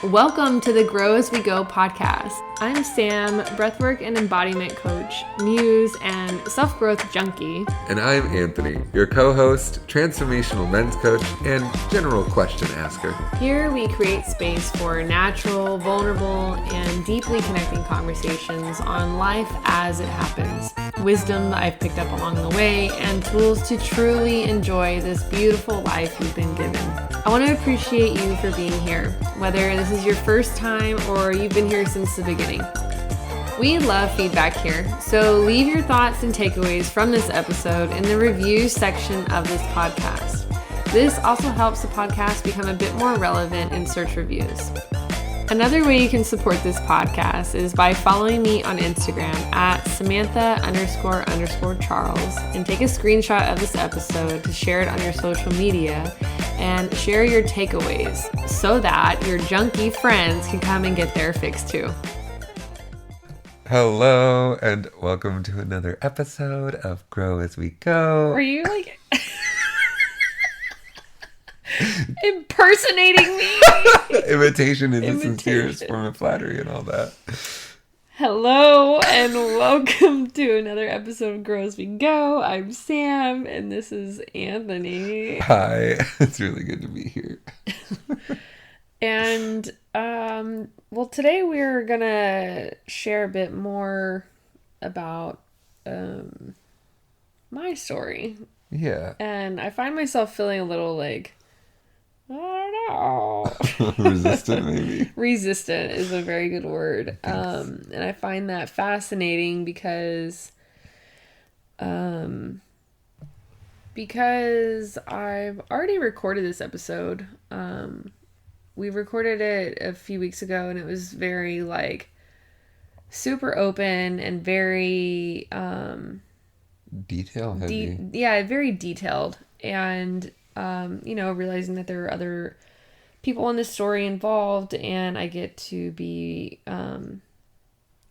Welcome to the Grow As We Go podcast. I'm Sam, breathwork and embodiment coach, muse, and self-growth junkie. And I'm Anthony, your co-host, transformational men's coach, and general question asker. Here we create space for natural, vulnerable, and deeply connecting conversations on life as it happens, wisdom that I've picked up along the way, and tools to truly enjoy this beautiful life you've been given. I want to appreciate you for being here, whether this is your first time or you've been here since the beginning. We love feedback here, so leave your thoughts and takeaways from this episode in the reviews section of this podcast. This also helps the podcast become a bit more relevant in search reviews. Another way you can support this podcast is by following me on Instagram at Samantha__Charles and take a screenshot of this episode to share it on your social media and share your takeaways so that your junkie friends can come and get their fix too. Hello, and welcome to another episode of Grow As We Go. Are you like impersonating me? Imitation is the sincerest form of flattery and all that. Hello, and welcome to another episode of Grow As We Go. I'm Sam, and this is Anthony. Hi, it's really good to be here. And, well, today we're gonna share a bit more about, my story. Yeah. And I find myself feeling a little like, I don't know. Resistant, maybe. Resistant is a very good word. And I find that fascinating because I've already recorded this episode. We recorded it a few weeks ago, and it was very like super open and very Detail heavy. Very detailed. And realizing that there are other people in this story involved, and I get to be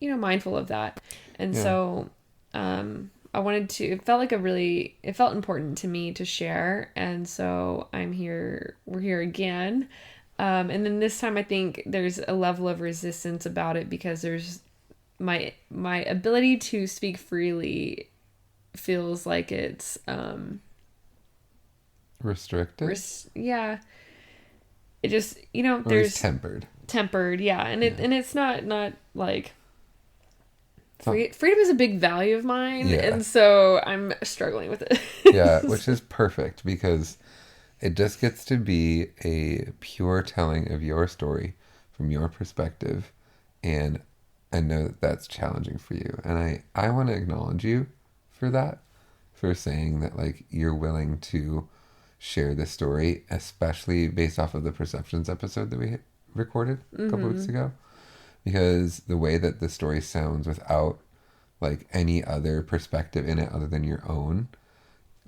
mindful of that. And so I wanted to, it felt important to me to share, and so we're here again. And then this time I think there's a level of resistance about it because there's my ability to speak freely feels like it's restricted. It just there's tempered, and it's not like freedom is a big value of mine, and so I'm struggling with it. Yeah, which is perfect because it just gets to be a pure telling of your story from your perspective. And I know that that's challenging for you. And I want to acknowledge you for that, for saying that like you're willing to share this story, especially based off of the Perceptions episode that we recorded a couple weeks ago. Because the way that the story sounds without like any other perspective in it other than your own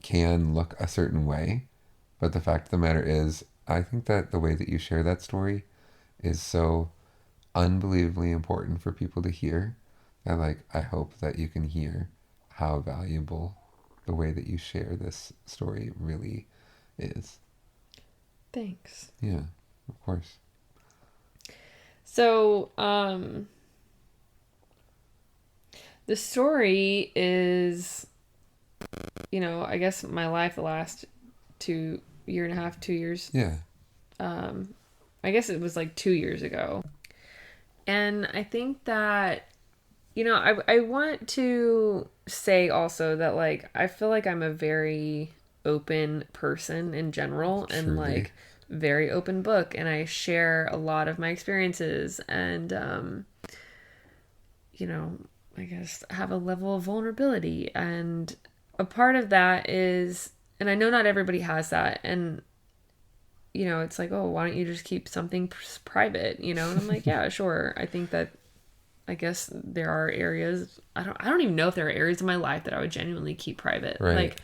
can look a certain way. But the fact of the matter is, I think that the way that you share that story is so unbelievably important for people to hear. And like, I hope that you can hear how valuable the way that you share this story really is. Thanks. Yeah, of course. So, the story is, I guess my life the last 2 years. Yeah. I guess it was like 2 years ago. And I think that, I want to say also that like, I feel like I'm a very open person in general. Truly. And like very open book, and I share a lot of my experiences and, I guess have a level of vulnerability. And a part of that is, and I know not everybody has that. And, it's like, oh, why don't you just keep something private, And I'm like, yeah, sure. I think that, I guess there are areas, I don't even know if there are areas in my life that I would genuinely keep private. Right. Like,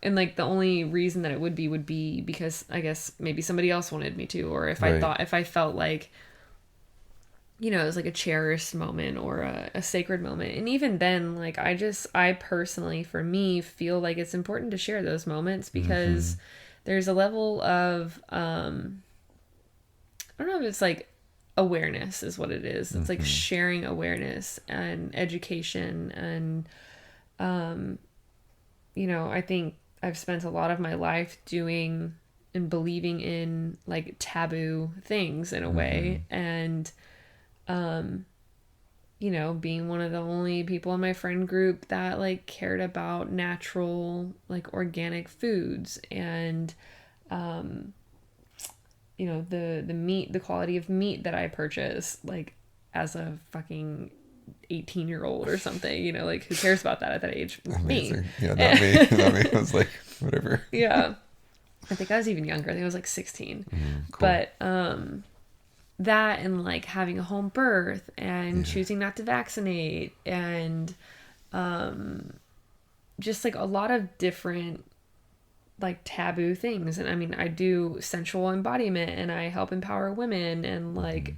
and like the only reason that it would be because I guess maybe somebody else wanted me to, or if I felt like, it was like a cherished moment or a sacred moment. And even then, like, I personally, for me, feel like it's important to share those moments because there's a level of, I don't know if it's like awareness is what it is. It's like sharing awareness and education. And, you know, I think I've spent a lot of my life doing and believing in like taboo things in a way. And, you know, being one of the only people in my friend group that like cared about natural, like organic foods and, you know, the meat, the quality of meat that I purchase, like as a fucking 18-year-old or something, you know, like who cares about that at that age? Amazing. Me. Yeah, not me. Not me. I was like, whatever. Yeah. I think I was even younger. I think I was like 16. Cool. But that and like having a home birth and choosing not to vaccinate and just like a lot of different like taboo things. And I mean, I do sensual embodiment and I help empower women and like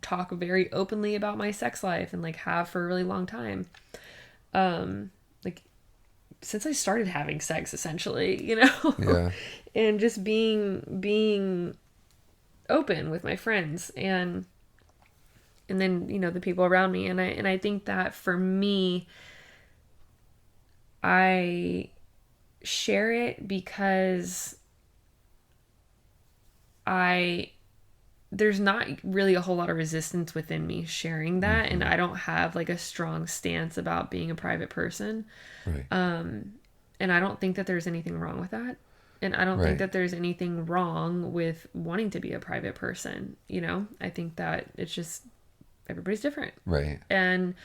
talk very openly about my sex life and like have for a really long time. Like since I started having sex essentially, you know? Yeah. And just being open with my friends and then, you know, the people around me. And I think that for me, I share it because there's not really a whole lot of resistance within me sharing that. And I don't have like a strong stance about being a private person. Right. And I don't think that there's anything wrong with that. And I don't think that there's anything wrong with wanting to be a private person. You know, I think that it's just everybody's different. Right. And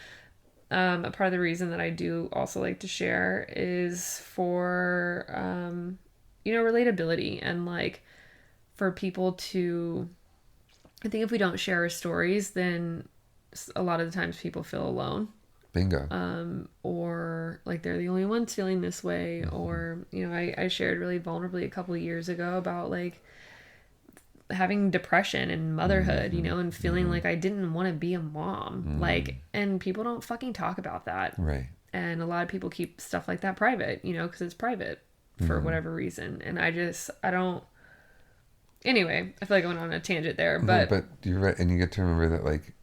a part of the reason that I do also like to share is for, you know, relatability and like for people to, I think if we don't share our stories, then a lot of the times people feel alone. Bingo. Or like they're the only ones feeling this way. Or, you know, I shared really vulnerably a couple of years ago about like having depression and motherhood, you know, and feeling like I didn't want to be a mom. Like, and people don't fucking talk about that. Right. And a lot of people keep stuff like that private, you know, because it's private for whatever reason. And I don't. Anyway, I feel like I went on a tangent there, but No, but you're right, and you get to remember that like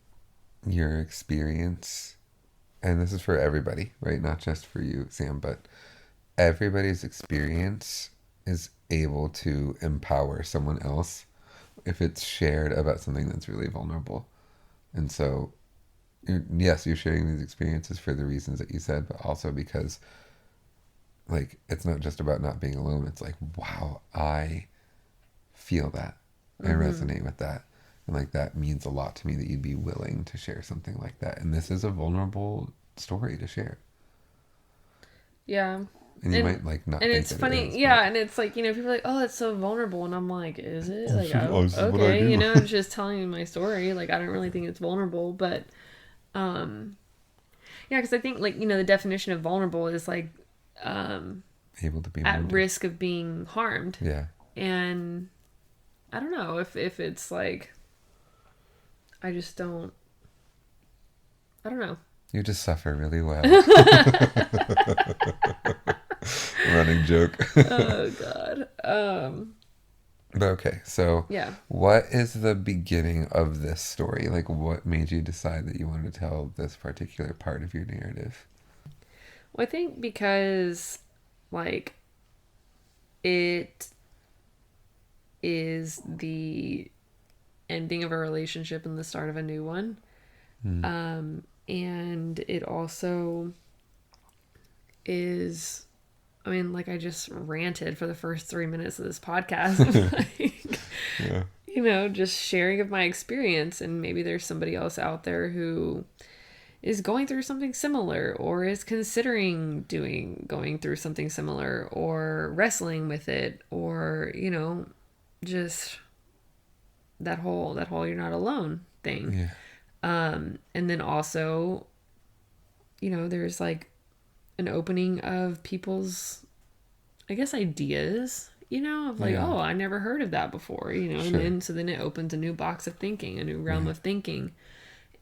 your experience, and this is for everybody, right? Not just for you, Sam, but everybody's experience is able to empower someone else if it's shared about something that's really vulnerable. And so, yes, you're sharing these experiences for the reasons that you said, but also because like it's not just about not being alone. It's like, wow, I feel that. I resonate with that. And like that means a lot to me that you'd be willing to share something like that. And this is a vulnerable story to share. yeah. And you might like not. And think it's that funny, it is, yeah. And it's like, you know, people are like, oh, it's so vulnerable, and I'm like, is it? Like, this is what I okay, do. you know, I'm just telling you my story. Like, I don't really think it's vulnerable, but, yeah, because I think like, you know, the definition of vulnerable is like, able to be at wounded. risk of being harmed. Yeah. And I don't know if it's like, I just don't. I don't know. You just suffer really well. Running joke. Oh God. But okay, so Yeah. what is the beginning of this story? Like, what made you decide that you wanted to tell this particular part of your narrative? Well, I think because, like, it is the ending of a relationship and the start of a new one. And it also is, I mean, like I just ranted for the first 3 minutes of this podcast. Like, Yeah. you know, just sharing of my experience, and maybe there's somebody else out there who is going through something similar, or is considering going through something similar, or wrestling with it, or, you know, just that whole you're not alone thing. Yeah. And then also, you know, there's like an opening of people's, I guess, ideas, you know, of like, Yeah. oh, I never heard of that before, you know. Sure. And then it opens a new box of thinking, a new realm of thinking.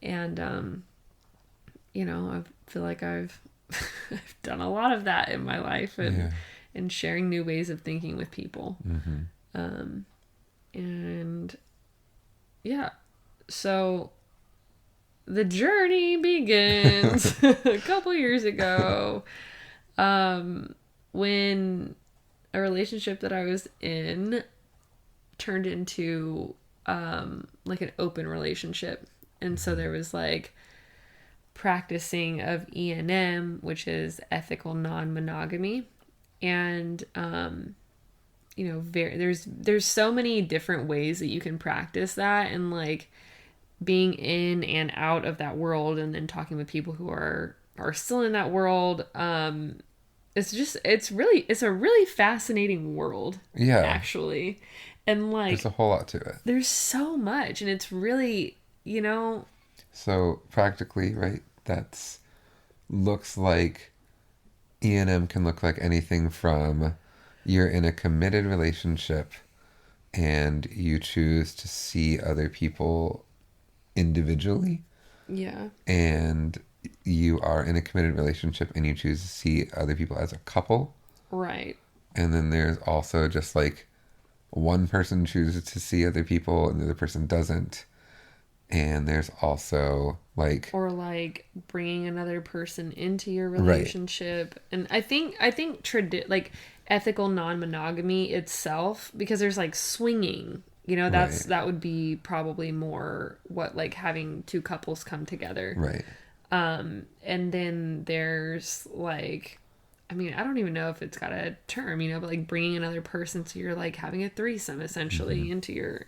And you know, I feel like I've I've done a lot of that in my life, and sharing new ways of thinking with people. And yeah, So the journey begins a couple years ago, when a relationship that I was in turned into like an open relationship. And so there was like practicing of ENM, which is ethical non-monogamy. And there's so many different ways that you can practice that, and like being in and out of that world, and then talking with people who are still in that world. It's a really fascinating world. Yeah. Actually. And like there's a whole lot to it. There's so much, and it's really, So practically, right, that's looks like ENM can look like anything from you're in a committed relationship and you choose to see other people individually. Yeah. And you are in a committed relationship and you choose to see other people as a couple. Right. And then there's also just like one person chooses to see other people and the other person doesn't. And there's also like... Or like bringing another person into your relationship. Right. And I think like ethical non-monogamy itself, because there's like swinging, that would be probably more what like having two couples come together. Right. And then there's like, I mean, I don't even know if it's got a term, but like bringing another person, so you're like having a threesome essentially into your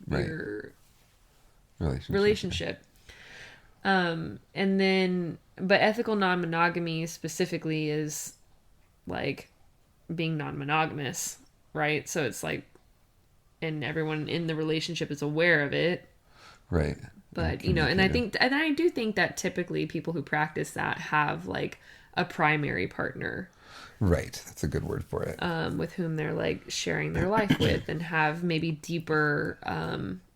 right. your relationship. And then, but ethical non-monogamy specifically is like being non-monogamous, right? So it's like, and everyone in the relationship is aware of it. Right. But, and I do think that typically people who practice that have like a primary partner. Right. That's a good word for it. With whom they're like sharing their life with, and have maybe deeper,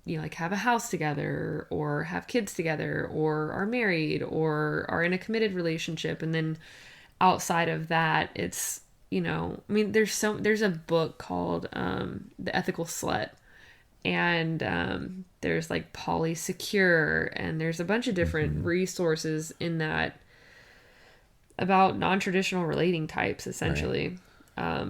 like have a house together, or have kids together, or are married, or are in a committed relationship. And then outside of that, it's, there's a book called The Ethical Slut. And there's like Polysecure, and there's a bunch of different resources in that about non-traditional relating types, essentially. Right.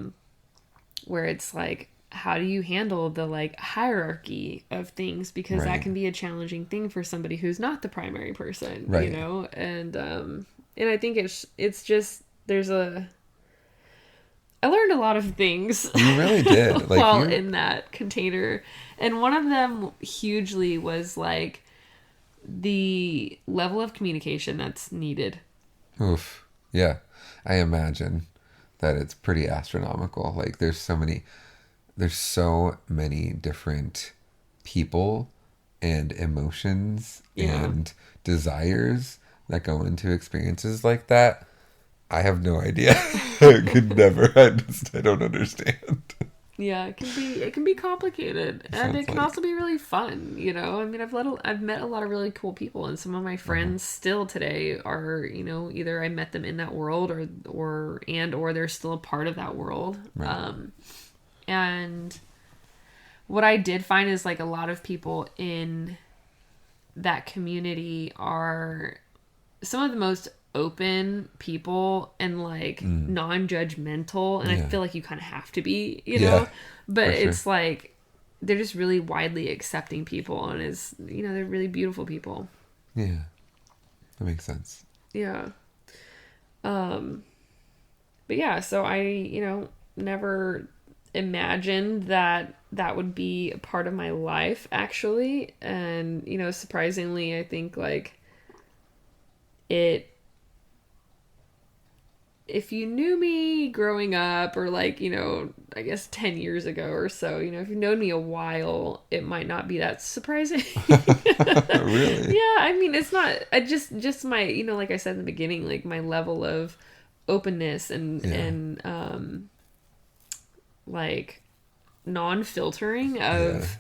Where it's like, how do you handle the like hierarchy of things? Because that can be a challenging thing for somebody who's not the primary person, And I think it's just, I learned a lot of things. You really did. While in that container. And one of them hugely was like the level of communication that's needed. Oof. Yeah. I imagine that it's pretty astronomical. Like there's so many different people and emotions and desires that go into experiences like that. I have no idea. I could never. I don't understand. Yeah, it can be complicated, and it can also be really fun. I mean, I've met a lot of really cool people, and some of my friends still today are, either I met them in that world, or they're still a part of that world. Right. And what I did find is like a lot of people in that community are some of the most open people and like non-judgmental, and I feel like you kind of have to be, but it's sure. Like they're just really widely accepting people, and they're really beautiful people. Yeah, that makes sense. Yeah. But yeah, so I never imagined that would be a part of my life, actually. And surprisingly, I think like if you knew me growing up, or like, I guess 10 years ago or so, if you've known me a while, it might not be that surprising. Really? Yeah, I mean, it's not, I just my, like I said in the beginning, like my level of openness and like non-filtering of,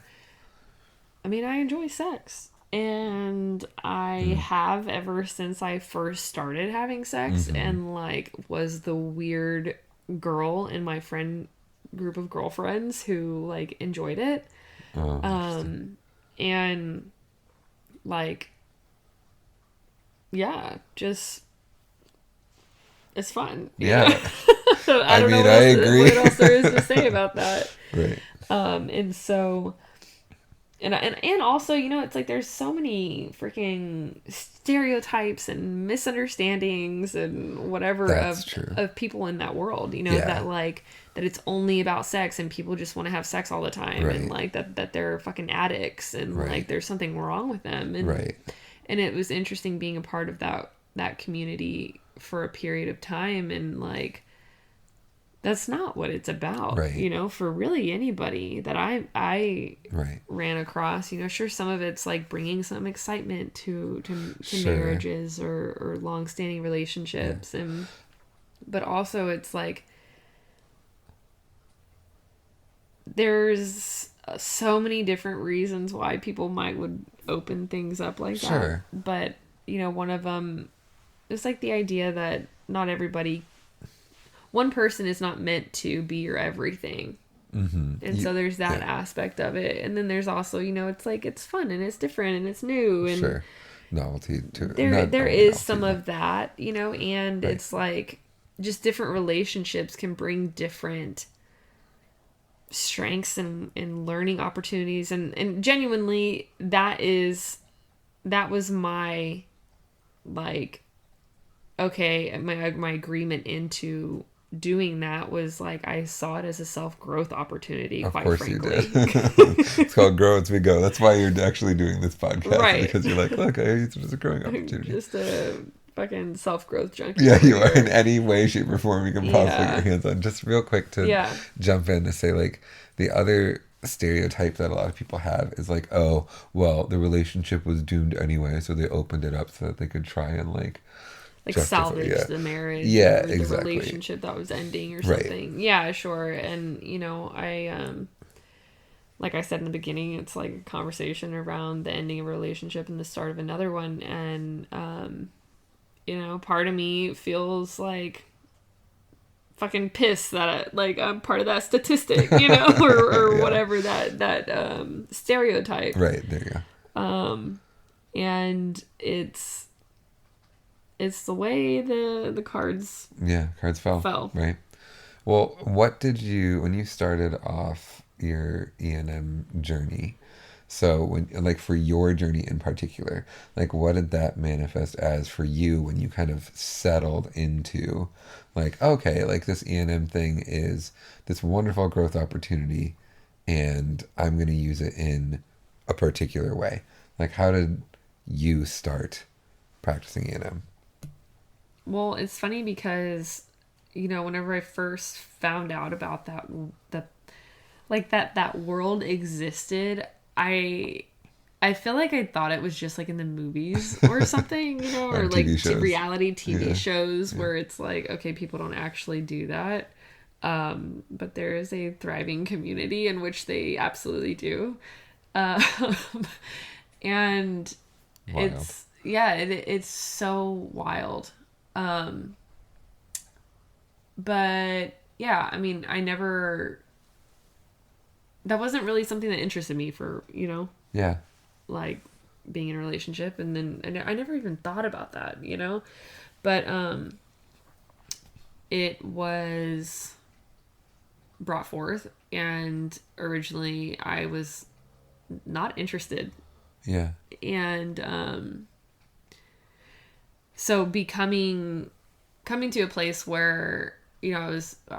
I mean, I enjoy sex. And I have ever since I first started having sex, and like was the weird girl in my friend group of girlfriends who like enjoyed it. And like, yeah, just, it's fun. Yeah. I don't know I agree. what else there is to say about that. Right. And so, and also, it's like there's so many freaking stereotypes and misunderstandings and whatever That's true. of people in that world, Yeah. that like that it's only about sex and people just want to have sex all the time, Right. and like that they're fucking addicts, and Right. like there's something wrong with them, and Right. and it was interesting being a part of that community for a period of time, and like that's not what it's about, Right. For really anybody that I Right. ran across. Sure, some of it's like bringing some excitement to Sure. marriages or long-standing relationships, but also it's like there's so many different reasons why people would open things up like Sure. that. But one of them is like the idea that not everybody, one person is not meant to be your everything. Mm-hmm. And so there's that aspect of it. And then there's also, it's like it's fun and it's different and it's new, and Sure. Novelty too. there is some of that, and Right. it's like just different relationships can bring different strengths and learning opportunities, and genuinely that was my, like, okay, my agreement into doing that was like I saw it as a self-growth opportunity. Of quite course frankly. you did. It's called Grow As We Go. That's why you're actually doing this podcast. Right. Because you're like, look, it's just a growing opportunity. Just a fucking self-growth junkie. Yeah, you are in any way, shape, or form you can possibly get your hands on. Just real quick to jump in to say, like, the other stereotype that a lot of people have is like, oh, well, the relationship was doomed anyway, so they opened it up so that they could try and like salvage the marriage, or the relationship that was ending or something. Right. Yeah, sure. And I like I said in the beginning, it's like a conversation around the ending of a relationship and the start of another one, and part of me feels like fucking pissed that I'm part of that statistic, or whatever that stereotype. Right, there you go. And it's the way the cards fell. Right. Well, what did you, when you started off your ENM journey, so when, like, for your journey in particular, like, what did that manifest as for you when you kind of settled into, like, okay, like, this ENM thing is this wonderful growth opportunity and I'm going to use it in a particular way? Like, how did you start practicing ENM? Well, it's funny because, whenever I first found out about that world existed, I feel like I thought it was just like in the movies or something, or like reality TV shows where it's like, okay, people don't actually do that. But there is a thriving community in which they absolutely do. And wild. It's so wild. But yeah, I mean, that wasn't really something that interested me for, like being in a relationship. And then I never even thought about that, but, it was brought forth, and originally I was not interested. Yeah. And, so coming to a place where, I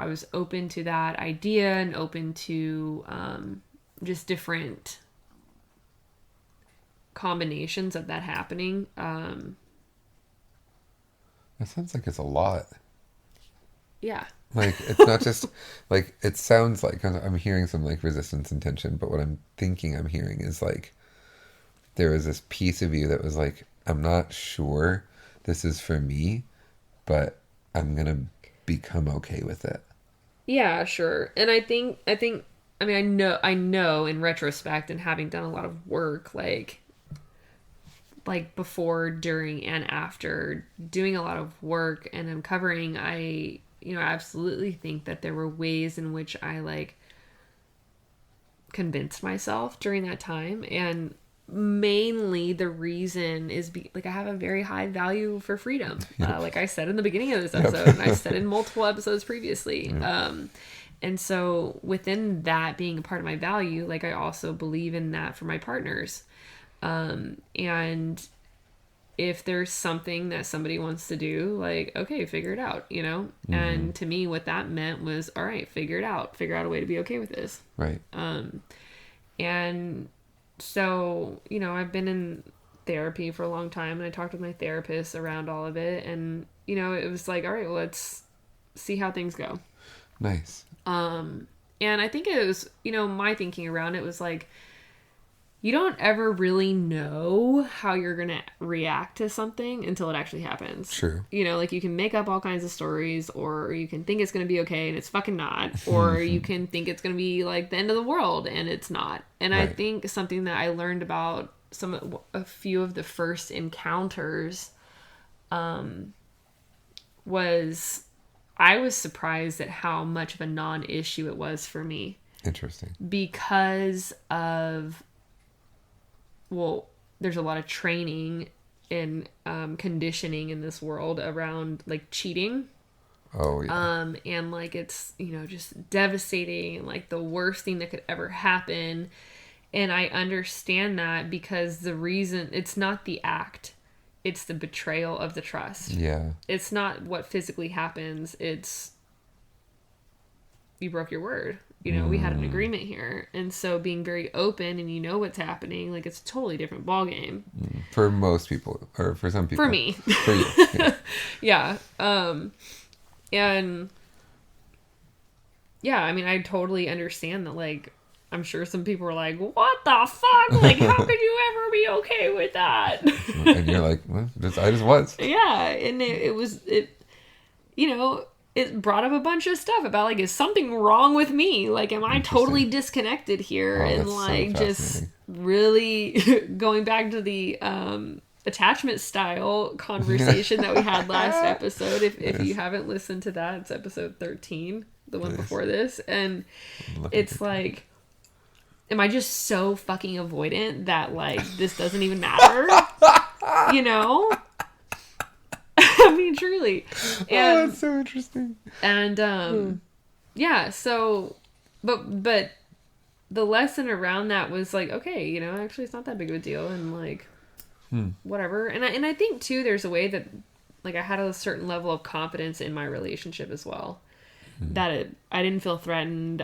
was open to that idea and open to just different combinations of that happening. That sounds like it's a lot. Yeah. Like, it's not just, like, it sounds like, I'm hearing some, like, resistance and tension, but what I'm thinking I'm hearing is, like, there was this piece of you that was like, I'm not sure this is for me, but I'm going to become okay with it. Yeah, sure. And I think I mean, I know in retrospect, and having done a lot of work, like before, during, and after doing a lot of work and uncovering, I absolutely think that there were ways in which I convinced myself during that time. And mainly the reason is like I have a very high value for freedom. Like I said in the beginning of this episode, and I said in multiple episodes previously. And so within that being a part of my value, like I also believe in that for my partners. And if there's something that somebody wants to do, like, okay, figure it out, you know? And to me, what that meant was, all right, figure it out. Figure out a way to be okay with this. Right. And so, you know, I've been in therapy for a long time, and I talked with my therapist around all of it. And, you know, it was like, all right, well, let's see how things go. Nice. And I think it was, you know, my thinking around it was like, you don't ever really know how you're going to react to something until it actually happens. True. You know, like you can make up all kinds of stories, or you can think it's going to be okay and it's fucking not. Or you can think it's going to be like the end of the world and it's not. And right. I think something that I learned about a few of the first encounters was I was surprised at how much of a non-issue it was for me. Interesting. Because of... well, there's a lot of training and conditioning in this world around like cheating. Oh yeah. And like it's, you know, just devastating and like the worst thing that could ever happen. And I understand that because the reason it's not the act, it's the betrayal of the trust. Yeah. It's not what physically happens. It's you broke your word. You know, we had an agreement here. And so being very open and you know what's happening, like it's a totally different ballgame. For most people, or for some people. For me. For you. Yeah. Yeah. And yeah, I mean, I totally understand that, like, I'm sure some people were like, what the fuck? Like, how could you ever be okay with that? And you're like, well, I just was. Yeah. And it was, you know, it brought up a bunch of stuff about, like, is something wrong with me? Like, am I totally disconnected here? And, like, so just really going back to the attachment style conversation that we had last episode. If you haven't listened to that, it's episode 13, the one before this. And it's like, am I just so fucking avoidant that, like, this doesn't even matter? You know? I mean, truly. And, that's so interesting. And, yeah, so, but the lesson around that was like, okay, you know, actually it's not that big of a deal, and like, whatever. And I think too, there's a way that, like, I had a certain level of confidence in my relationship as well. That I didn't feel threatened.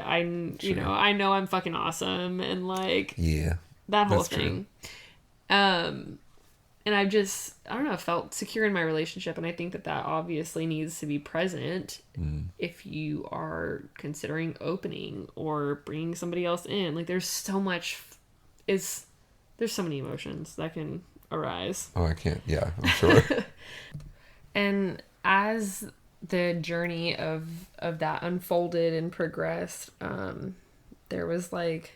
You know, I know I'm fucking awesome, and like, yeah, that whole thing. True. And I've just, I don't know, felt secure in my relationship. And I think that obviously needs to be present if you are considering opening or bringing somebody else in. Like, there's so many emotions that can arise. Oh, I can't. Yeah, I'm sure. And as the journey of that unfolded and progressed, there was like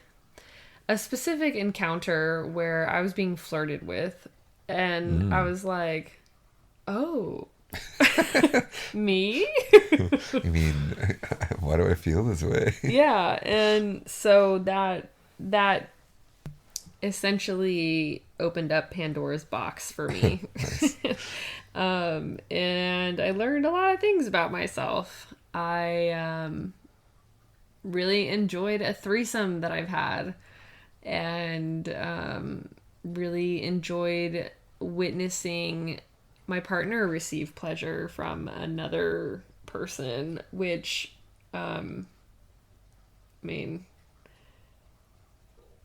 a specific encounter where I was being flirted with. And I was like, oh, me? I mean, why do I feel this way? Yeah. And so that essentially opened up Pandora's box for me. And I learned a lot of things about myself. I really enjoyed a threesome that I've had, and really enjoyed witnessing my partner receive pleasure from another person, which, I mean,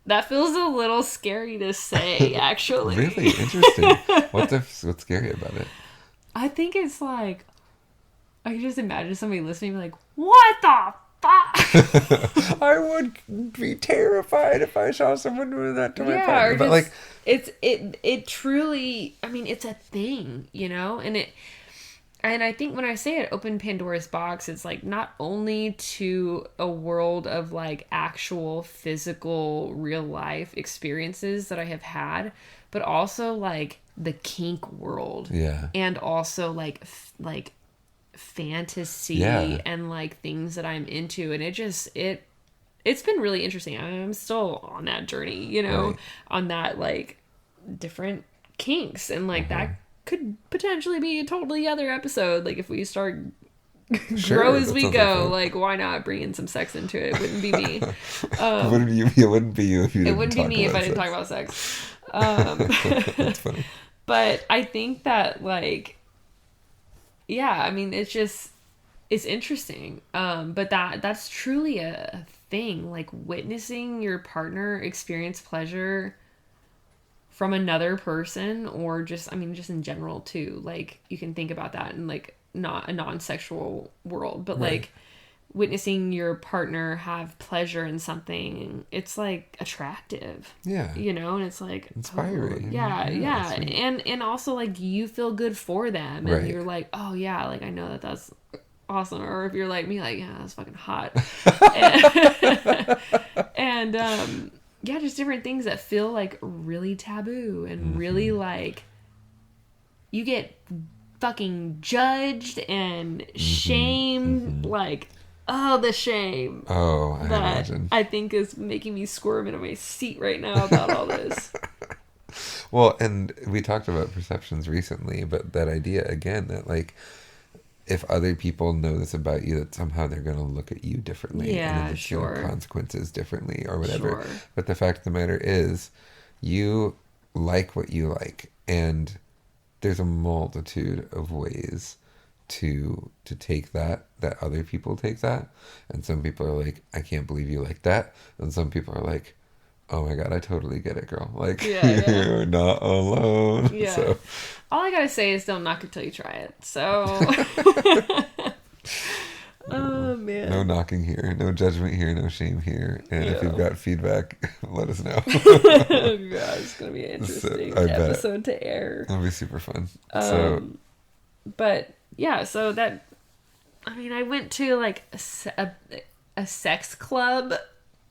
that feels a little scary to say, actually. Really? Interesting. What's scary about it? I think it's like, I can just imagine somebody listening like, what the fuck? I would be terrified if I saw someone doing that to my partner. But like, it truly, I mean, it's a thing, you know? And I think when I say it opened Pandora's box, it's like not only to a world of like actual physical real life experiences that I have had, but also like the kink world. Yeah. And also like fantasy and like things that I'm into. And it it's been really interesting. I'm still on that journey, you know, Right. on that like different kinks, and like that could potentially be a totally other episode. Like if we start Sure, grow as that we sounds go, fun. like why not bring in some sex into it? It wouldn't be me. It wouldn't be you if you It didn't wouldn't be talk me if about I didn't sex. talk about sex. That's funny. But I think that like, yeah, I mean, it's interesting. But that's truly a thing. Like witnessing your partner experience pleasure from another person, or just, I mean, just in general too. Like you can think about that in like not a non-sexual world, but Right. like witnessing your partner have pleasure in something, it's like attractive. Yeah. You know, and it's like Inspiring. oh, yeah, Yeah, yeah. sweet. And also like you feel good for them, and Right. you're like, oh yeah, like I know that that's awesome. Or if you're like me, like, yeah, that's fucking hot. And yeah, just different things that feel like really taboo, and really like you get fucking judged and shamed. Like, oh, the shame Oh, I that imagine. I think is making me squirm in my seat right now about all this. Well, and we talked about perceptions recently, but that idea again that like if other people know this about you, that somehow they're going to look at you differently, Yeah, and it's going to sure. have consequences differently or whatever. Sure. But the fact of the matter is, you like what you like, and there's a multitude of ways to take that other people take that, and some people are like, I can't believe you like that, and some people are like, oh my god, I totally get it, girl. Like, Yeah. you're not alone. Yeah. So All I gotta say is don't knock it till you try it. So. Oh man. no knocking here, no judgment here, no shame here. And if Yeah. you've got feedback, let us know. Oh god, it's gonna be an interesting I bet. episode to air. That'll be super fun. But yeah, so that, I mean, I went to like a sex club,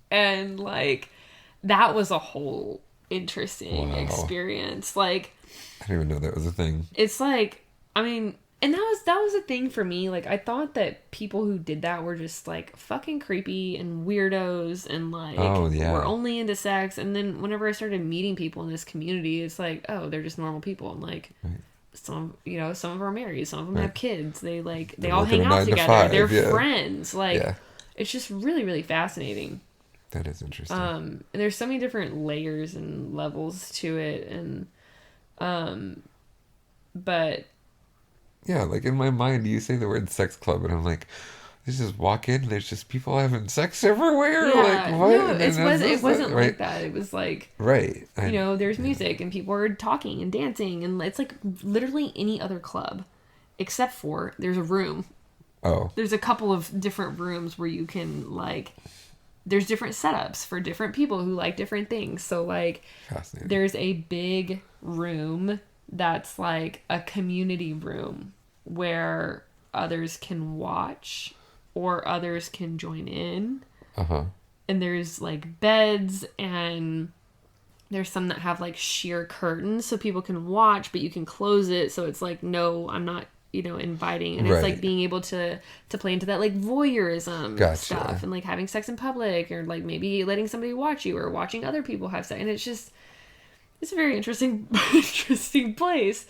and like that was a whole interesting Wow. experience. Like I didn't even know that was a thing. it's like, I mean, and that was a thing for me. Like I thought that people who did that were just like fucking creepy and weirdos, and like Oh, yeah. were only into sex. And then whenever I started meeting people in this community, it's like, oh, they're just normal people. And like Right. some of them are married, some of them Right. have kids. They like they They're all working hang a out 9 to together. 5, They're yeah. friends. Like Yeah. it's just really, really fascinating. That is interesting. And there's so many different layers and levels to it, and but Yeah, like in my mind, you say the word sex club, and I'm like, you just walk in, there's just people having sex everywhere. yeah, Like, what? no, And it then wasn't right? like that. It was like, Right. you know, there's music and people are talking and dancing, and it's like literally any other club, except for there's a room. Oh, There's a couple of different rooms where you can like, there's different setups for different people who like different things. So like fascinating. there's a big room that's like a community room where others can watch or others can join in. Uh-huh. And there's like beds, and there's some that have like sheer curtains so people can watch, but you can close it. So it's like, no, I'm not, you know, inviting. And it's like Right. being able to play into that like voyeurism Gotcha. stuff, and like having sex in public, or like maybe letting somebody watch you or watching other people have sex. And it's just, it's a very interesting, interesting place.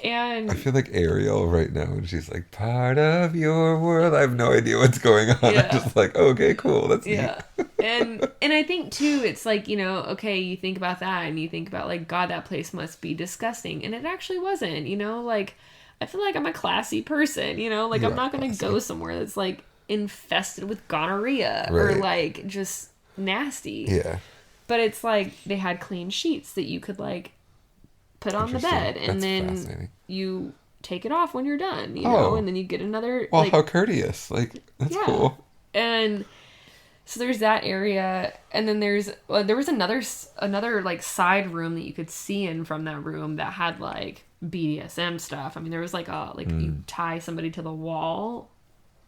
And I feel like Ariel right now, and she's like, part of your world. I have no idea what's going on. Yeah. I'm just like, okay, cool. That's yeah. And I think too, it's like, you know, okay, you think about that and you think about like, God, that place must be disgusting. And it actually wasn't, you know, like, I feel like I'm a classy person, you know, like You I'm are not going to classy. go somewhere that's like infested with gonorrhea or Right. like just nasty. Yeah. But it's like they had clean sheets that you could like put on the Interesting. bed, and That's then fascinating. you take it off when you're done, you know, Oh. and then you get another Well, like, how courteous. Like, that's yeah. cool. And so there's that area, and then there was another like side room that you could see in from that room that had like BDSM stuff. I mean, there was like you tie somebody to the wall,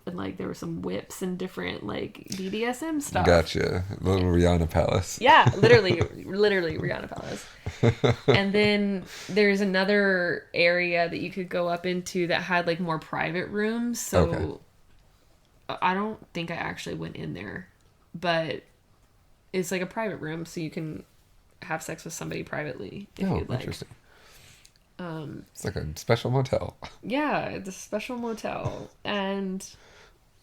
and like there were some whips and different like BDSM stuff. Gotcha. Little Rihanna Palace. Yeah, literally Rihanna Palace. And then there's another area that you could go up into that had like more private rooms. So Okay. I don't think I actually went in there, but it's like a private room, so you can have sex with somebody privately if you'd like. Interesting. It's like a special motel. Yeah, it's a special motel. And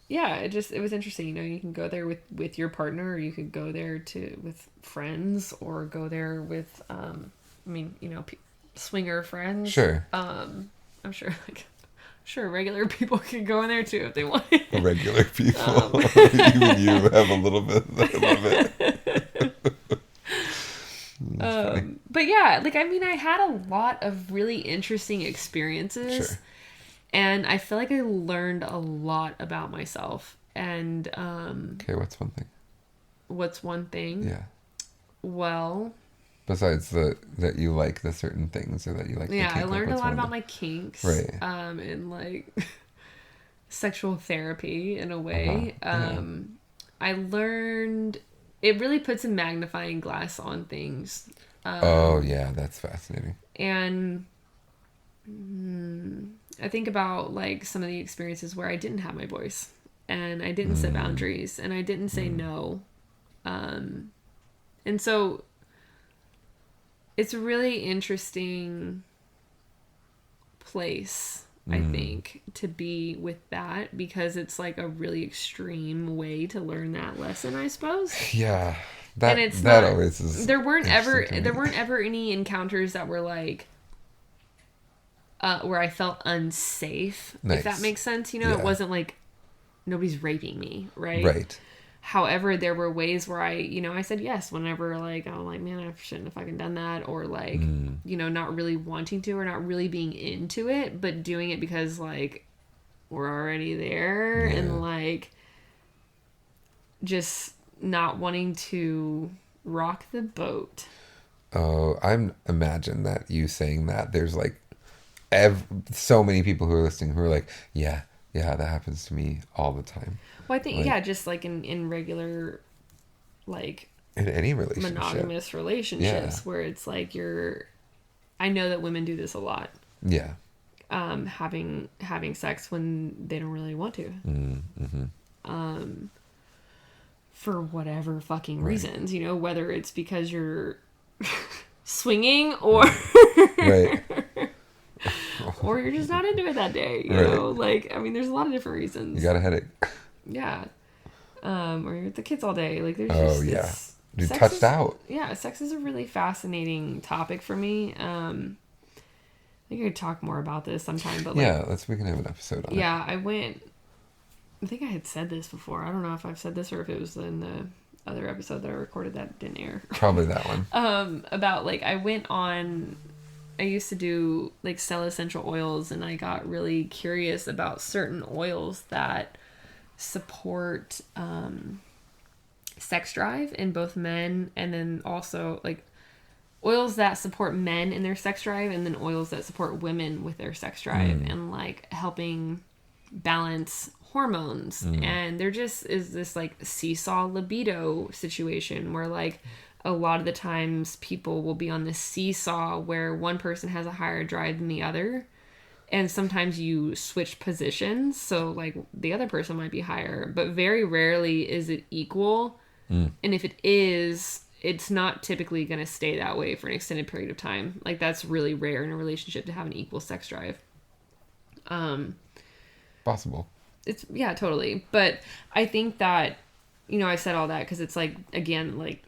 yeah, it was interesting. You know, you can go there with your partner, or you could go there with friends, or go there with swinger friends. Sure. I'm sure regular people can go in there too if they wanted. Regular people. Even you have a little bit. But yeah, like, I mean, I had a lot of really interesting experiences. Sure. And I feel like I learned a lot about myself. And Okay, what's one thing? What's one thing? Yeah. Well, besides that you like the certain things, or that you like. Yeah, the kink, I learned like, a lot about my kinks. Right. And like sexual therapy in a way. Yeah. I learned it really puts a magnifying glass on things. Oh yeah, that's fascinating. And I think about like some of the experiences where I didn't have my voice, and I didn't set boundaries, and I didn't say no. And so it's a really interesting place, I think, to be with that, because it's like a really extreme way to learn that lesson, I suppose. Yeah. And it's that not, always is. there weren't ever any encounters that were like where I felt unsafe. Nice. If that makes sense. You know, It wasn't like nobody's raping me, right? Right. However, there were ways where I said yes whenever, like, I'm like, man, I shouldn't have fucking done that, or like, not really wanting to, or not really being into it, but doing it because like we're already there, and like just not wanting to rock the boat. Oh, I'm imagine that you saying that there's like so many people who are listening who are like, yeah, that happens to me all the time. Well, I think, just like in regular, like, in any relationship, monogamous relationships, where it's like I know that women do this a lot. Yeah. Having sex when they don't really want to. Mm-hmm. For whatever fucking reasons, whether it's because you're swinging, or right. or you're just not into it that day, you know? Like, I mean, there's a lot of different reasons. You got a headache. Yeah. Or you're with the kids all day. Like, there's You touched out. Yeah, sex is a really fascinating topic for me. I think I could talk more about this sometime, but like... we can have an episode on it. Yeah, I think I had said this before. I don't know if I've said this or if it was in the other episode that I recorded that didn't air. Probably that one. About, like, I used to do, like, sell essential oils, and I got really curious about certain oils that support sex drive in both men, and then also, like, oils that support men in their sex drive, and then oils that support women with their sex drive, and, like, helping balance hormones. And there just is this, like, seesaw libido situation where, like, a lot of the times people will be on this seesaw where one person has a higher drive than the other, and sometimes you switch positions, so like the other person might be higher, but very rarely is it equal. And if it is, it's not typically going to stay that way for an extended period of time. Like, that's really rare in a relationship to have an equal sex drive. Possible. It's, yeah, totally. But I think that, I said all that because it's like, again, like,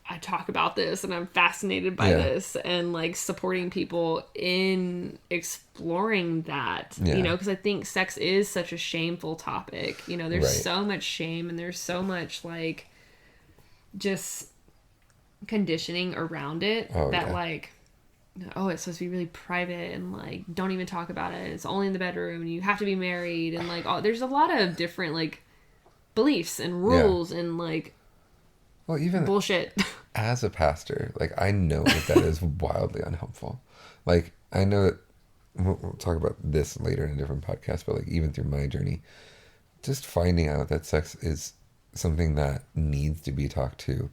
I talk about this and I'm fascinated by this, and like supporting people in exploring that, because I think sex is such a shameful topic. There's so much shame, and there's so much like just conditioning around it like, oh, it's supposed to be really private, and like, don't even talk about it. It's only in the bedroom, and you have to be married, and like, there's a lot of different like beliefs and rules and like, well, even bullshit. As a pastor, like, I know that is wildly unhelpful. Like, I know that we'll talk about this later in a different podcast, but like, even through my journey, just finding out that sex is something that needs to be talked to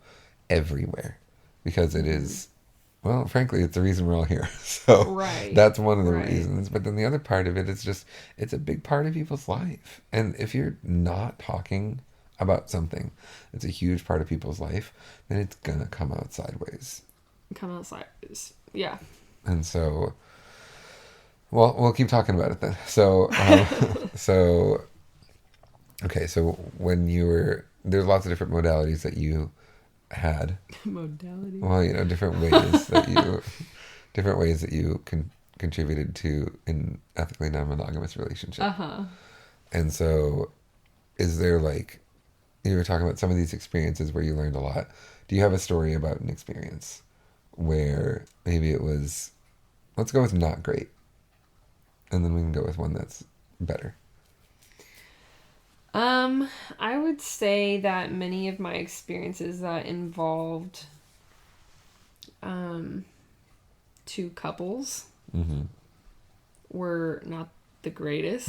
everywhere, because it is, well, frankly, it's the reason we're all here. So that's one of the reasons. But then the other part of it is just, it's a big part of people's life. And if you're not talking about something that's a huge part of people's life, then it's gonna come out sideways. Come outside. Yeah. And so, well, we'll keep talking about it then. So, okay, so when you were, there's lots of different modalities that you had. Modality. Well, different ways that you contributed to an ethically non-monogamous relationship. And so, is there you were talking about some of these experiences where you learned a lot. Do you have a story about an experience where maybe it was, let's go with not great, and then we can go with one that's better? I would say that many of my experiences that involved two couples were not the greatest.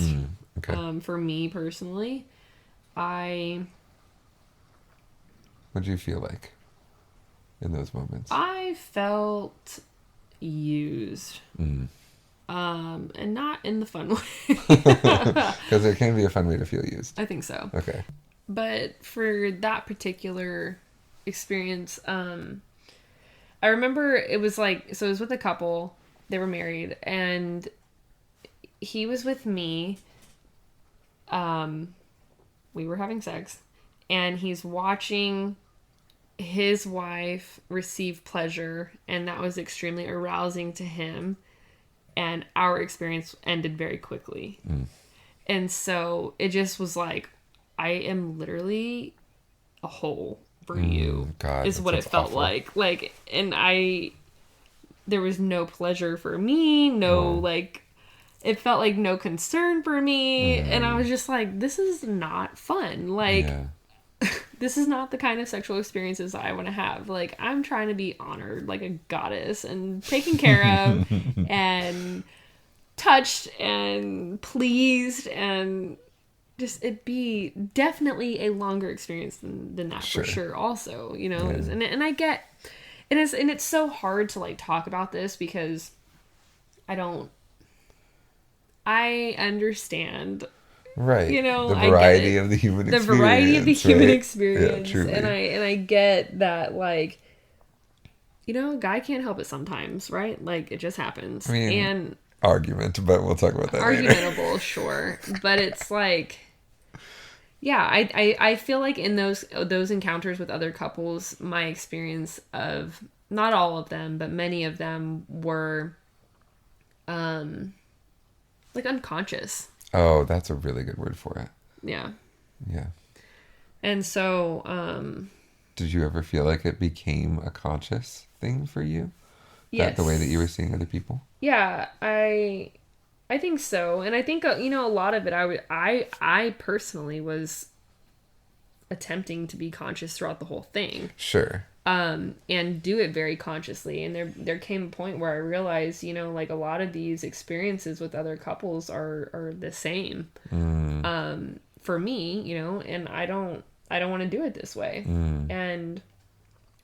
Okay. For me personally, what did you feel like in those moments? I felt used. And not in the fun way. Because there can be a fun way to feel used. I think so. Okay. But for that particular experience, I remember it was so it was with a couple, they were married, and he was with me. We were having sex, and he's watching his wife receive pleasure, and that was extremely arousing to him. And our experience ended very quickly. And so it just was I am literally a hole for you. God, is what it felt awful. like. And there was no pleasure for me. No, it felt like no concern for me. And I was just this is not fun. This is not the kind of sexual experiences I want to have. I'm trying to be honored like a goddess and taken care of and touched and pleased, and just it be definitely a longer experience than that for sure also, and I get it is, and it's so hard to talk about this because I understand. Right. The variety of the human experience. The variety of the human experience. Yeah, truly. And I get that, a guy can't help it sometimes, right? It just happens. I mean, and argument, but we'll talk about that argumentable, later. Sure. But it's yeah, I feel like in those encounters with other couples, my experience of, not all of them, but many of them were, unconscious. Oh, that's a really good word for it. Yeah. Yeah. And so, did you ever feel like it became a conscious thing for you? Yes. The way that you were seeing other people? Yeah, I think so. And I think, a lot of it, I personally was attempting to be conscious throughout the whole thing. Sure. And do it very consciously. And there came a point where I realized, a lot of these experiences with other couples are the same. For me, and I don't want to do it this way. And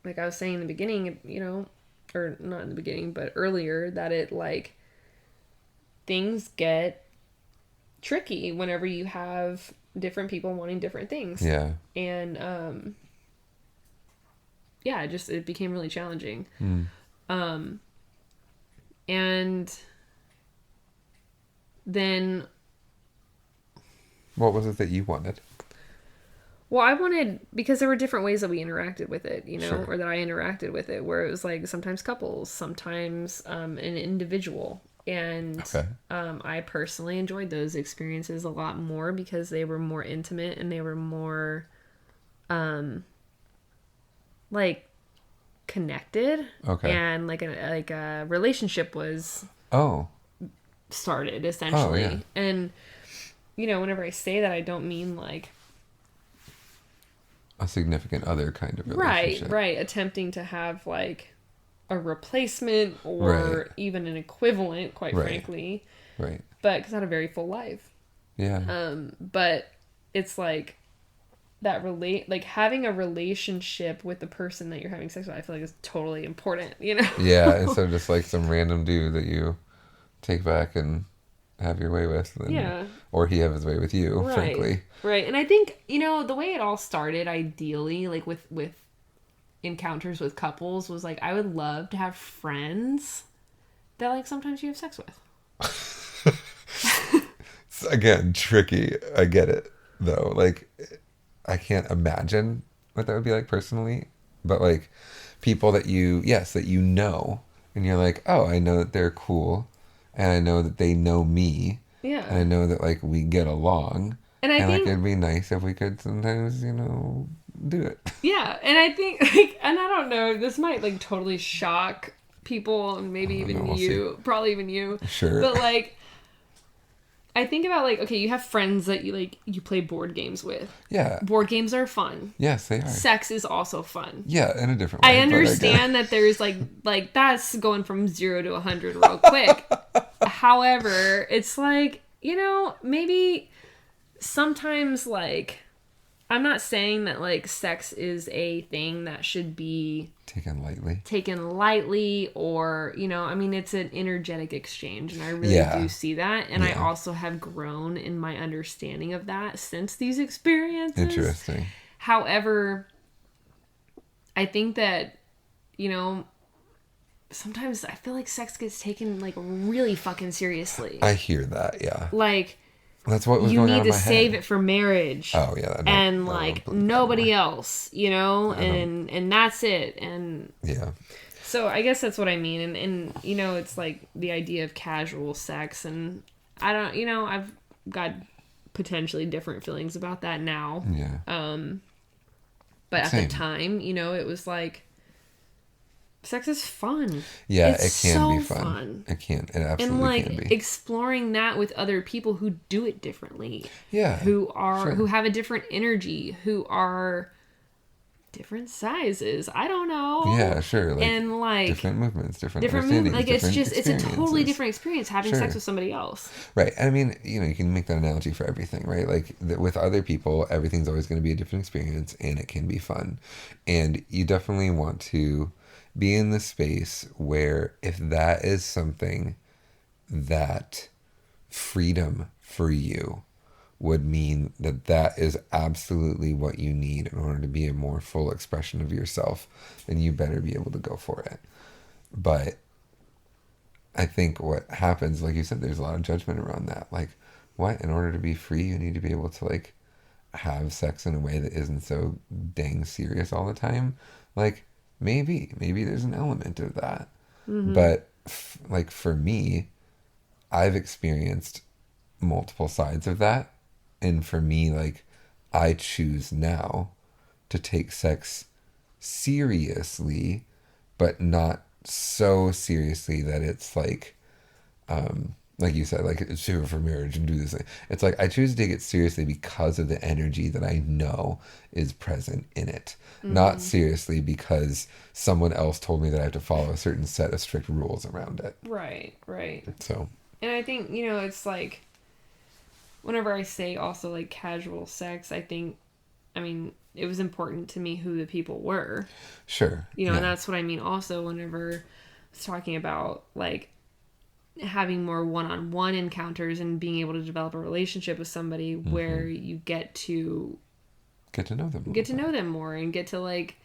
like I was saying in the beginning, or not in the beginning, but earlier, that it things get tricky whenever you have different people wanting different things. Yeah. And, yeah, it became really challenging. And then... What was it that you wanted? Well, I wanted, because there were different ways that we interacted with it, Sure. or that I interacted with it, where it was sometimes couples, sometimes an individual. And Okay. I personally enjoyed those experiences a lot more because they were more intimate and they were more... connected. Okay. And a relationship was started, essentially. Oh, yeah. And whenever I say that, I don't mean a significant other kind of relationship. Right. Attempting to have a replacement or even an equivalent, quite frankly. Right. But because I had a very full life. Yeah. But it's that having a relationship with the person that you're having sex with, I feel is totally important, Yeah, instead of just some random dude that you take back and have your way with. Then, Yeah. Or he have his way with you, Right. frankly. Right. And I think, the way it all started, ideally, like with encounters with couples, was like, I would love to have friends that, like, sometimes you have sex with. Again, tricky. I get it, though. Like, I can't imagine what that would be like personally. But, like, people that that you know, and you're like, oh, I know that they're cool, and I know that they know me, Yeah. and I know that, like, we get along, And I think, like, it'd be nice if we could sometimes, do it. yeah, and I think, like, and I don't know, this might, like, totally shock people, and maybe even we'll you, see. probably even you. Sure. But, like, I think about, like, okay, you have friends that you play board games with. Yeah. Board games are fun. Yes, they are. Sex is also fun. Yeah, in a different way. I understand that there's, like, that's going from 0 to 100 real quick. However, it's like, maybe sometimes, like, I'm not saying that, like, sex is a thing that should be taken lightly or, it's an energetic exchange, and I really do see that. And I also have grown in my understanding of that since these experiences. Interesting. However, I think that, sometimes I feel like sex gets taken, like, really fucking seriously. I hear that, yeah. Like, that's what was you going on need in to my save head. it for marriage. Oh yeah, and like nobody else, and that's it. And yeah. So I guess that's what I mean. And it's like the idea of casual sex, and I don't, I've got potentially different feelings about that now. Yeah. But at the time, it was like, sex is fun. Yeah, it's it can so be fun. It absolutely and like can be. exploring that with other people who do it differently. Yeah. Who have a different energy, who are different sizes. I don't know. Yeah, sure. Like, and like different movements, different movements. Like it's a totally different experience having sex with somebody else. Right. I mean, you can make that analogy for everything, right? Like with other people, everything's always going to be a different experience, and it can be fun. And you definitely want to be in the space where, if that is something that freedom for you would mean, that is absolutely what you need in order to be a more full expression of yourself, then you better be able to go for it. But I think what happens, like you said, there's a lot of judgment around that. Like, what? In order to be free, you need to be able to, like, have sex in a way that isn't so dang serious all the time? Like, maybe there's an element of that. Mm-hmm. But like for me, I've experienced multiple sides of that, and for me, like, I choose now to take sex seriously, but not so seriously that it's like you said, like, save it for marriage and do this thing. It's like, I choose to take it seriously because of the energy that I know is present in it. Mm-hmm. Not seriously because someone else told me that I have to follow a certain set of strict rules around it. Right. So. And I think, it's like, whenever I say also, like, casual sex, it was important to me who the people were. Sure. And that's what I mean also whenever I was talking about, like, having more one-on-one encounters and being able to develop a relationship with somebody mm-hmm. where you get to know them more and get to, like,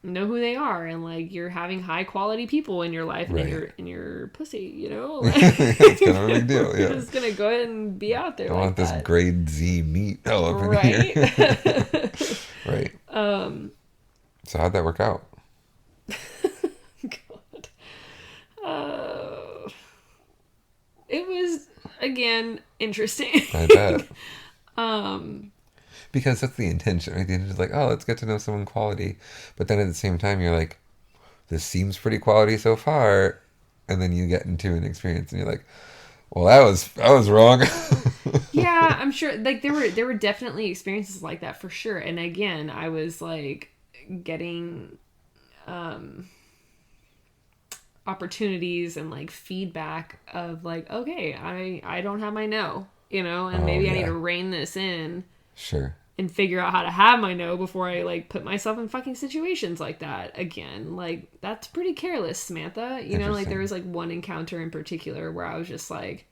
know who they are, and, like, you're having high quality people in your life, and in your pussy, like, it's kind of a big deal. Yeah, you're just gonna go ahead and be out there. I want this grade Z meat all up in right? Here. Right. So how'd that work out? God. It was, again, interesting. I bet. Because that's the intention, right? The intention is like, oh, let's get to know someone quality. But then at the same time, you're like, this seems pretty quality so far. And then you get into an experience and you're like, well, I was wrong. Yeah, I'm sure. Like, there were definitely experiences like that for sure. And again, I was, like, getting opportunities and, like, feedback of, like, okay, I don't have my no, and maybe I need to rein this in. Sure. And figure out how to have my no before I, like, put myself in fucking situations like that again. Like, that's pretty careless, Samantha. Like, there was, like, one encounter in particular where I was just like,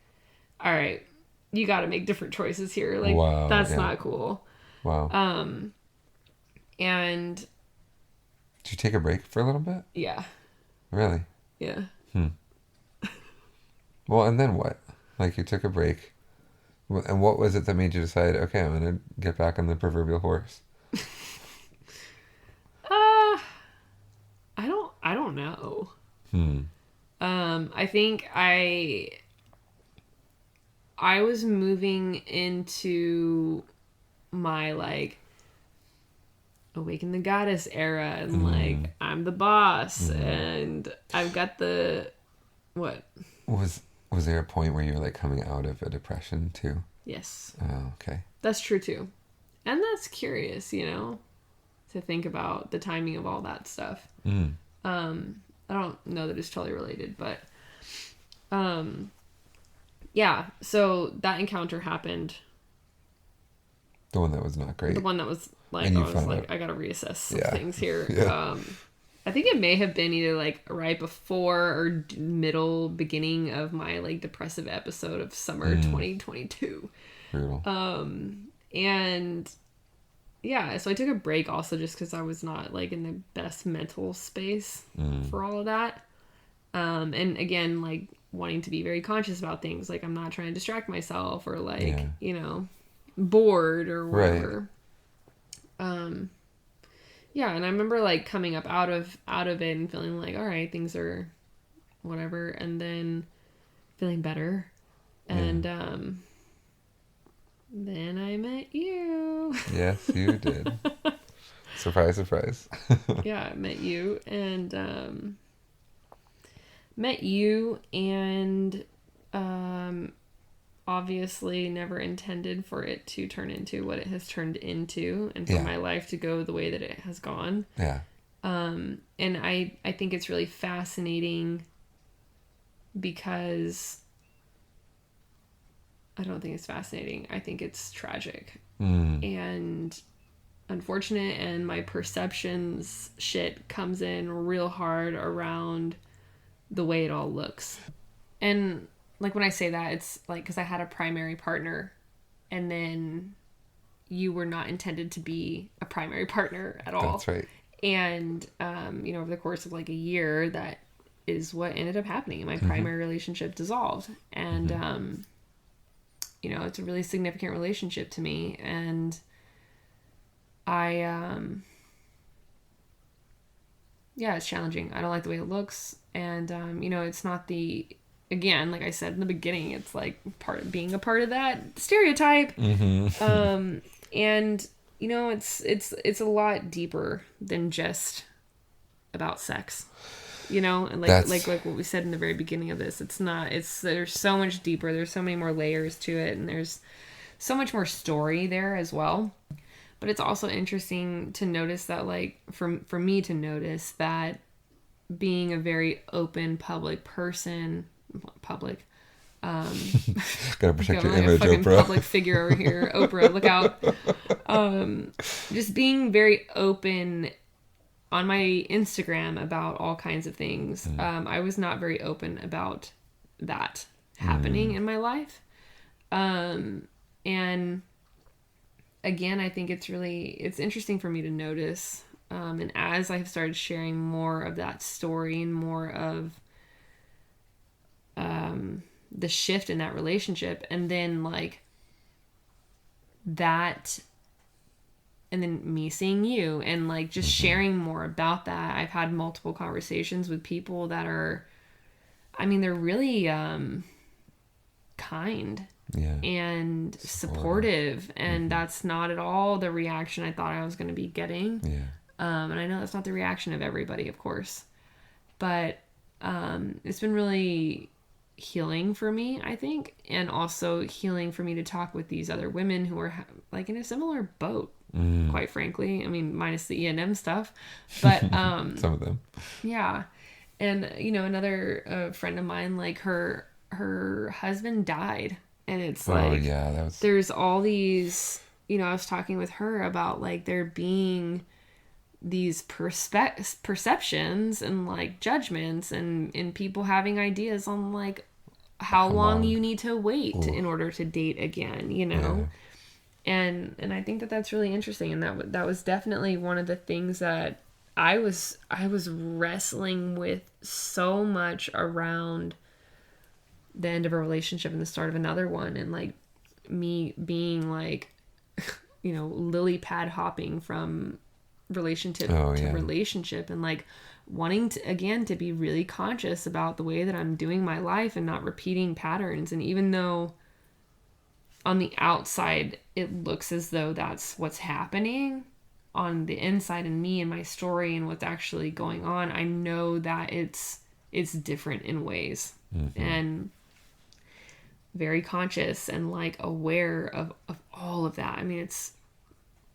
all right, you got to make different choices here. Like, Wow, that's yeah. not cool. Wow. And Did you take a break for a little bit? yeah, Really? yeah. Well, and then what? Like, you took a break. And what was it that made you decide, okay, I'm going to get back on the proverbial horse? I don't know. Hmm. I think I was moving into my like Awaken the Goddess era, and like I'm the boss, and I've got the what? Was there a point where you were like coming out of a depression too? Yes, Oh, okay. that's true too, and that's curious, you know, to think about the timing of all that stuff. I don't know that it's totally related, but yeah. So that encounter happened. The one that was not great. The one that was like, And I you was found like, out. I gotta reassess some Yeah. things here. Yeah. I think it may have been either like right before or middle beginning of my like depressive episode of summer 2022. Brutal. And yeah, so I took a break also just because I was not like in the best mental space for all of that. And again, like wanting to be very conscious about things. Like I'm not trying to distract myself or like, you know, bored or whatever. Right. Yeah, and I remember like coming up out of it and feeling like, all right, things are whatever, and then feeling better. And then I met you. Yes, you did. Surprise, surprise. Yeah, I met you and obviously never intended for it to turn into what it has turned into and for my life to go the way that it has gone. Yeah. And I think it's really fascinating because I don't think it's fascinating. I think it's tragic and unfortunate, and my perceptions shit comes in real hard around the way it all looks. And like when I say that, it's like because I had a primary partner and then you were not intended to be a primary partner at all. That's right. And you know, over the course of like a year, that is what ended up happening. My primary relationship dissolved, and you know, it's a really significant relationship to me, and I yeah, it's challenging. I don't like the way it looks, and you know, it's not the, again, like I said in the beginning, it's like being a part of that stereotype. And you know, it's a lot deeper than just about sex, you know, and like what we said in the very beginning of this, there's so much deeper, there's so many more layers to it, and there's so much more story there as well. But it's also interesting to notice that, like, for me to notice that being a very open public person, gotta protect your image, fucking Oprah. Public figure over here, Oprah, look out. Just being very open on my Instagram about all kinds of things. I was not very open about that happening in my life. And again, I think it's interesting for me to notice. And as I've started sharing more of that story and more of the shift in that relationship, and then like that, and then me seeing you and like just sharing more about that, I've had multiple conversations with people that are, I mean, they're really kind and supportive, and that's not at all the reaction I thought I was going to be getting. And I know that's not the reaction of everybody, of course, but it's been really healing for me, I think, and also healing for me to talk with these other women who are like in a similar boat, quite frankly. I mean, minus the ENM stuff, but some of them, yeah. And you know, another friend of mine, like her husband died, and it's like, there's all these, you know, I was talking with her about like there being these perceptions and like judgments and people having ideas on like how long long? you need to wait Ooh. in order to date again, you know? And I think that that's really interesting, and that was definitely one of the things that I was wrestling with so much around the end of a relationship and the start of another one, and like me being like, you know, lily pad hopping from relationship to relationship, and like wanting to again to be really conscious about the way that I'm doing my life and not repeating patterns. And even though on the outside it looks as though that's what's happening, on the inside in me and my story and what's actually going on, I know that it's different in ways. And very conscious and like aware of all of that. I mean, it's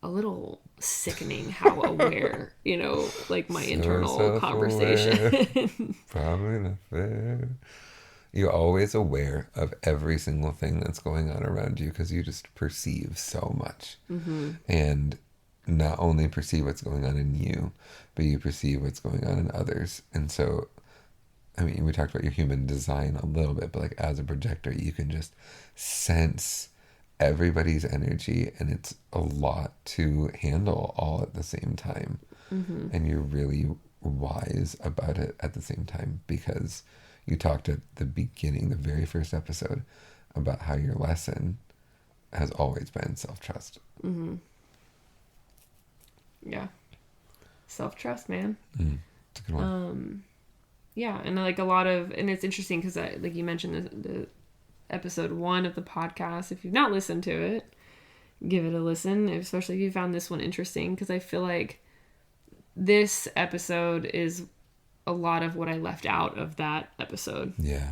a little sickening how aware, you know, like my internal conversation. Probably not fair. You're always aware of every single thing that's going on around you because you just perceive so much. And not only perceive what's going on in you, but you perceive what's going on in others. And so, I mean, we talked about your human design a little bit, but like as a projector, you can just sense everybody's energy, and it's a lot to handle all at the same time. And you're really wise about it at the same time, because you talked at the beginning, the very first episode, about how your lesson has always been self-trust. Yeah. Self-trust, man. It's a good one. Yeah, and like a lot of, and it's interesting because like you mentioned the episode 1 of the podcast. If you've not listened to it, give it a listen, especially if you found this one interesting, because I feel like this episode is a lot of what I left out of that episode. Yeah.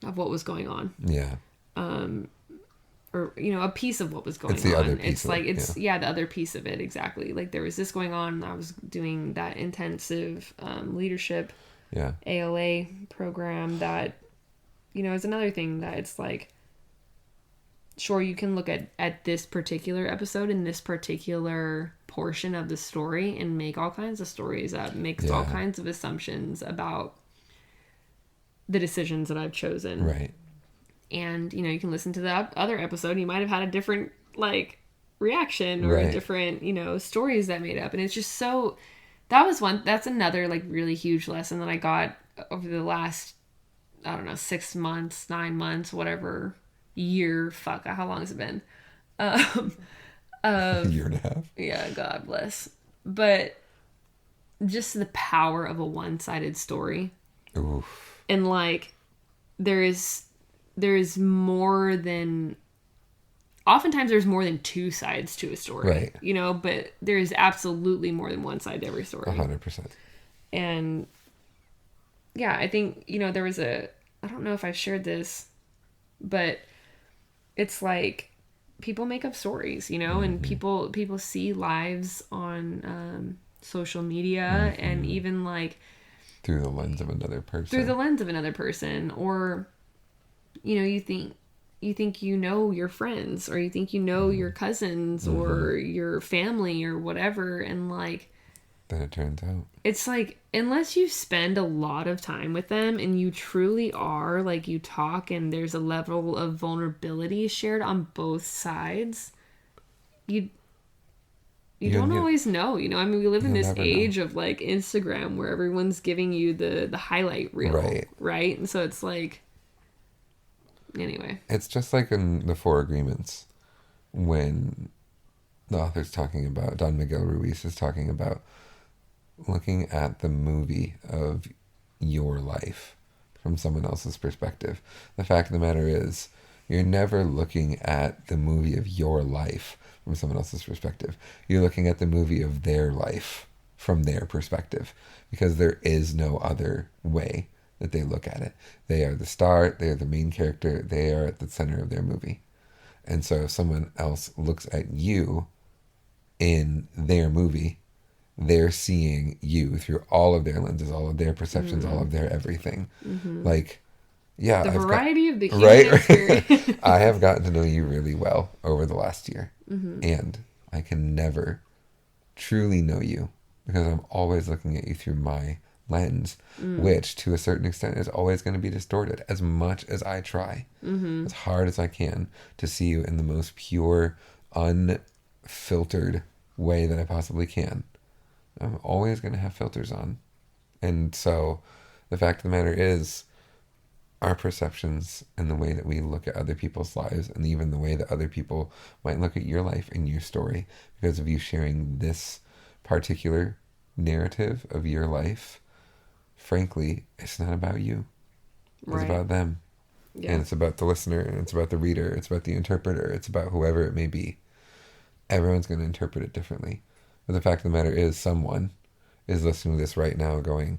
Of what was going on. Yeah. Or, you know, a piece of what was going on. It's the other piece. It's like, it's, yeah, the other piece of it, exactly. Like, there was this going on. I was doing that intensive leadership ALA program that, you know, is another thing that it's like, sure, you can look at this particular episode in this particular portion of the story and make all kinds of stories up, make all kinds of assumptions about the decisions that I've chosen. Right. And, you know, you can listen to the other episode. You might have had a different, like, reaction or a different, you know, stories that made up. And it's just so... That's another, like, really huge lesson that I got over the last, I don't know, 6 months, 9 months, whatever, year. Fuck, how long has it been? A year and a half. Yeah, God bless. But just the power of a one-sided story. Oof. And, like, there is more than... Oftentimes there's more than 2 sides to a story. Right. You know, but there is absolutely more than one side to every story. 100%. And, yeah, I think, you know, there was I don't know if I've shared this, but it's like people make up stories, you know, and people see lives on social media and even, like... Through the lens of another person. Or... You know, you think you know your friends, or you think you know your cousins or your family or whatever, and like then it turns out it's like, unless you spend a lot of time with them and you truly are, like, you talk and there's a level of vulnerability shared on both sides, you don't always know, you know. I mean, we live in this age of like Instagram where everyone's giving you the highlight reel, right? And so it's like, anyway, it's just like in the 4 Agreements, when the author's talking about, Don Miguel Ruiz is talking about looking at the movie of your life from someone else's perspective. The fact of the matter is, you're never looking at the movie of your life from someone else's perspective. You're looking at the movie of their life from their perspective, because there is no other way that they look at it. They are the star, they are the main character, they are at the center of their movie. And so if someone else looks at you in their movie, they're seeing you through all of their lenses, all of their perceptions, all of their everything. Like, yeah. The variety of the human experience. I have gotten to know you really well over the last year. And I can never truly know you because I'm always looking at you through my lens, which to a certain extent is always going to be distorted, as much as I try, as hard as I can to see you in the most pure, unfiltered way that I possibly can. I'm always going to have filters on. And so the fact of the matter is, our perceptions and the way that we look at other people's lives, and even the way that other people might look at your life and your story, because of you sharing this particular narrative of your life, frankly, it's not about you. It's about them. Yeah. And it's about the listener, and it's about the reader, it's about the interpreter, it's about whoever it may be. Everyone's going to interpret it differently. But the fact of the matter is, someone is listening to this right now going,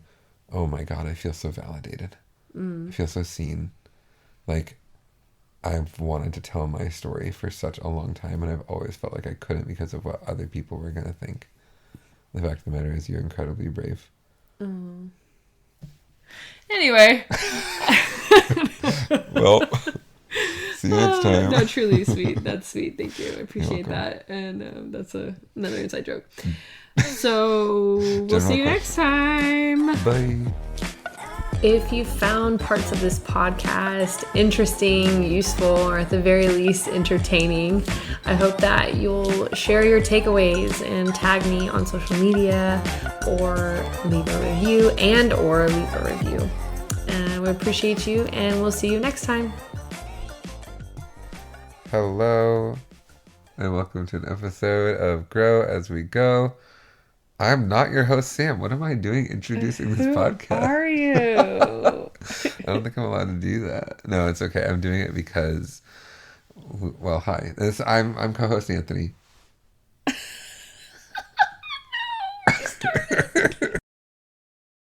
oh my God, I feel so validated. I feel so seen. Like, I've wanted to tell my story for such a long time, and I've always felt like I couldn't because of what other people were going to think. The fact of the matter is, you're incredibly brave. Anyway. Well, see you next time. No, truly sweet. That's sweet. Thank you. I appreciate that. And that's another inside joke. So we'll see you next time. Bye. If you found parts of this podcast interesting, useful, or at the very least entertaining, I hope that you'll share your takeaways and tag me on social media, or leave a review and we appreciate you, and we'll see you next time. Hello, and welcome to an episode of Grow As We Go. I'm not your host, Sam. What am I doing introducing this podcast? Who are you? I don't think I'm allowed to do that. No, it's okay. I'm doing it because, well, hi. I'm co-host Anthony.